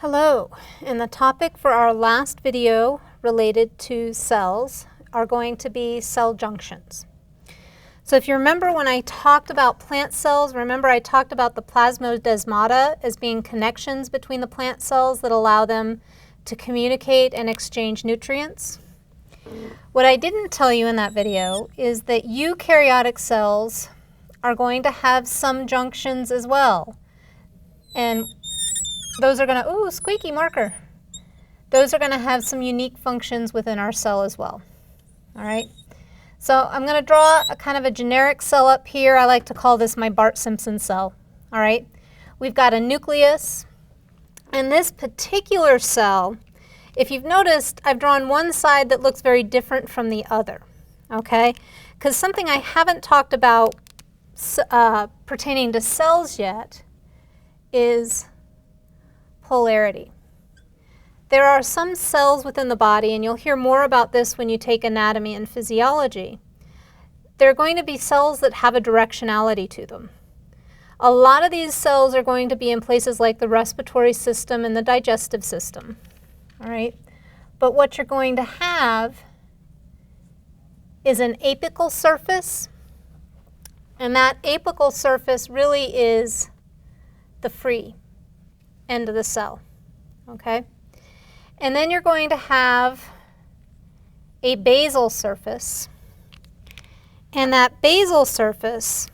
Hello, and the topic for our last video related to cells are going to be cell junctions. So if you remember when I talked about plant cells, remember I talked about the plasmodesmata as being connections between the plant cells that allow them to communicate and exchange nutrients. What I didn't tell you in that video is that eukaryotic cells are going to have some junctions as well. And those are going to, ooh, squeaky marker. Those are going to have some unique functions within our cell as well. All right. So I'm going to draw a kind of a generic cell up here. I like to call this my Bart Simpson cell. All right. We've got a nucleus. And this particular cell, if you've noticed, I've drawn one side that looks very different from the other. Okay. Because something I haven't talked about pertaining to cells yet is polarity. There are some cells within the body, and you'll hear more about this when you take anatomy and physiology. There are going to be cells that have a directionality to them. A lot of these cells are going to be in places like the respiratory system and the digestive system. All right? But what you're going to have is an apical surface, and that apical surface really is the free end of the cell, okay? And then you're going to have a basal surface, and that basal surface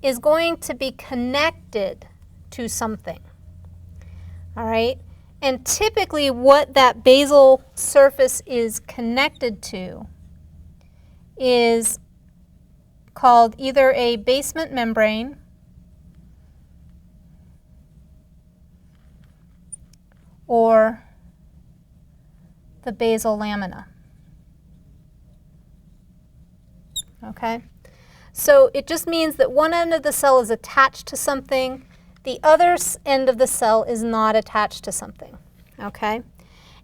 is going to be connected to something, all right? And typically what that basal surface is connected to is called either a basement membrane or the basal lamina. Okay? So it just means that one end of the cell is attached to something, the other end of the cell is not attached to something. Okay?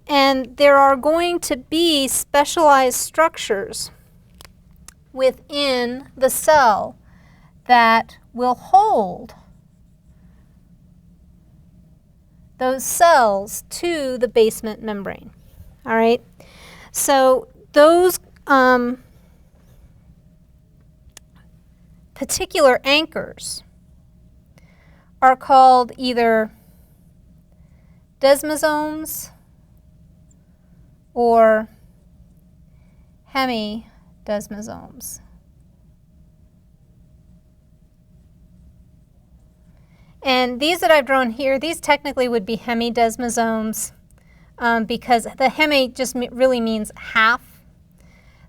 And there are going to be specialized structures within the cell that will hold those cells to the basement membrane. All right? So those particular anchors are called either Desmos Ohms or Hemi Desmos Ohms. And these that I've drawn here, these technically would be Hemi Desmos Ohms because the Hemi just really means half.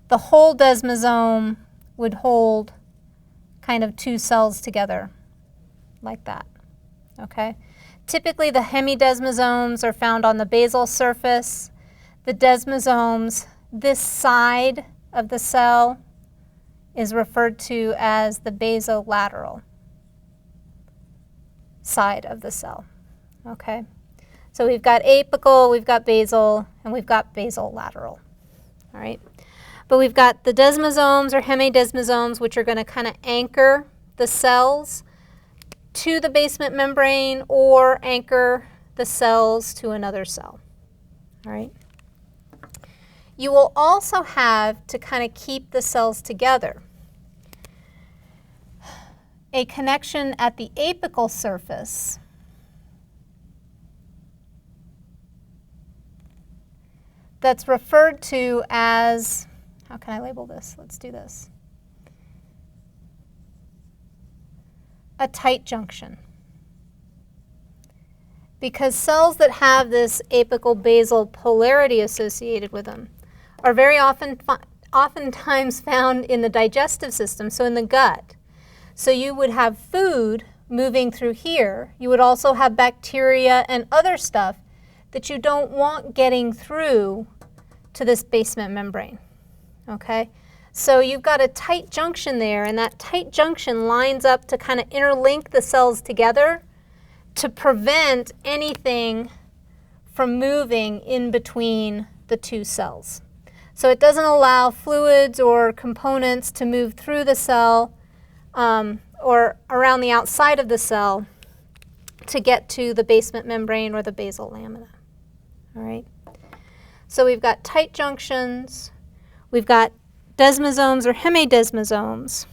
The whole Desmos Ohm would hold kind of two cells together like that, okay? Typically the Hemi Desmos Ohms are found on the basal surface. The Desmos Ohms, this side of the cell is referred to as the basolateral side of the cell, okay? So we've got apical, we've got basal, and we've got basolateral, all right? But we've got the Desmos Ohms or Hemi Desmos Ohms, which are going to kind of anchor the cells to the basement membrane or anchor the cells to another cell, all right? You will also have, to kind of keep the cells together, a connection at the apical surface that's referred to as, how can I label this? Let's do this. A tight junction. Because cells that have this apical basal polarity associated with them are very oftentimes found in the digestive system, so in the gut. So you would have food moving through here. You would also have bacteria and other stuff that you don't want getting through to this basement membrane, okay? So you've got a tight junction there, and that tight junction lines up to kind of interlink the cells together to prevent anything from moving in between the two cells. So it doesn't allow fluids or components to move through the cell or around the outside of the cell to get to the basement membrane or the basal lamina. All right. So we've got tight junctions, we've got Desmos Ohms or Hemi-Desmos Ohms.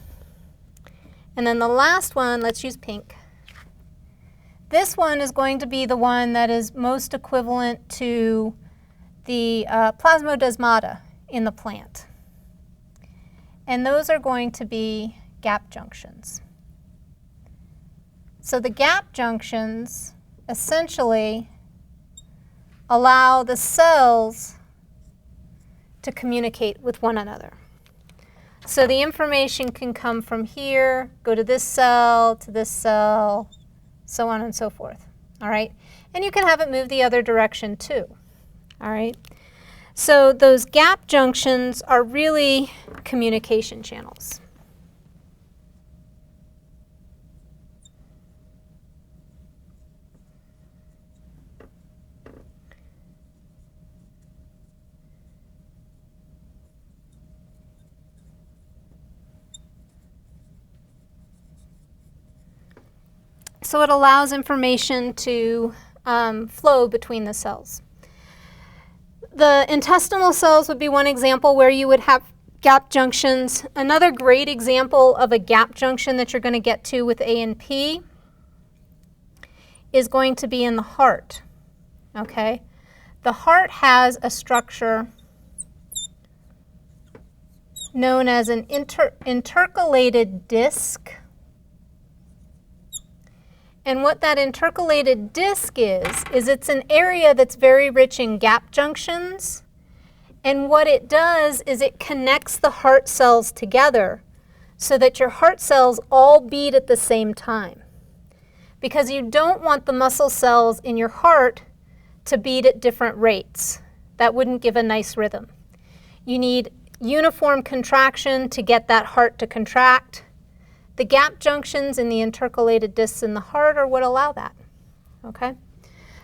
And then the last one, let's use pink. This one is going to be the one that is most equivalent to the plasmodesmata in the plant. And those are going to be gap junctions. So the gap junctions essentially allow the cells to communicate with one another. So the information can come from here, go to this cell, so on and so forth. All right? And you can have it move the other direction too. All right? So those gap junctions are really communication channels. So it allows information to flow between the cells. The intestinal cells would be one example where you would have gap junctions. Another great example of a gap junction that you're going to get to with A and P is going to be in the heart. Okay? The heart has a structure known as an intercalated disc. And what that intercalated disc is it's an area that's very rich in gap junctions. And what it does is it connects the heart cells together so that your heart cells all beat at the same time. Because you don't want the muscle cells in your heart to beat at different rates. That wouldn't give a nice rhythm. You need uniform contraction to get that heart to contract. The gap junctions in the intercalated discs in the heart are what allow that. Okay?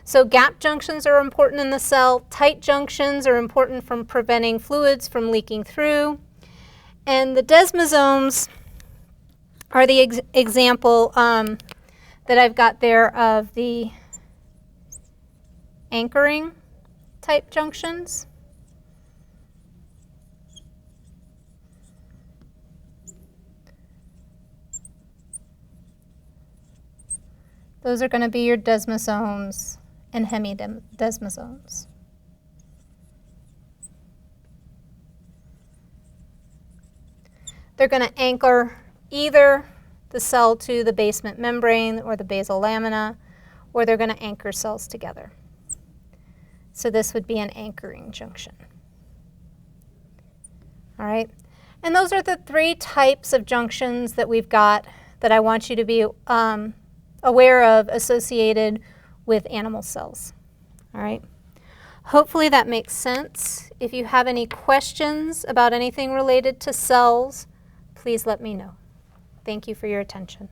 So gap junctions are important in the cell. Tight junctions are important from preventing fluids from leaking through. And the Desmos Ohms are the example that I've got there of the anchoring type junctions. Those are going to be your Desmos Ohms and Hemi-Desmos Ohms. They're going to anchor either the cell to the basement membrane or the basal lamina, or they're going to anchor cells together. So this would be an anchoring junction. All right? And those are the three types of junctions that we've got that I want you to be aware of associated with animal cells. All right. Hopefully that makes sense. If you have any questions about anything related to cells, please let me know. Thank you for your attention.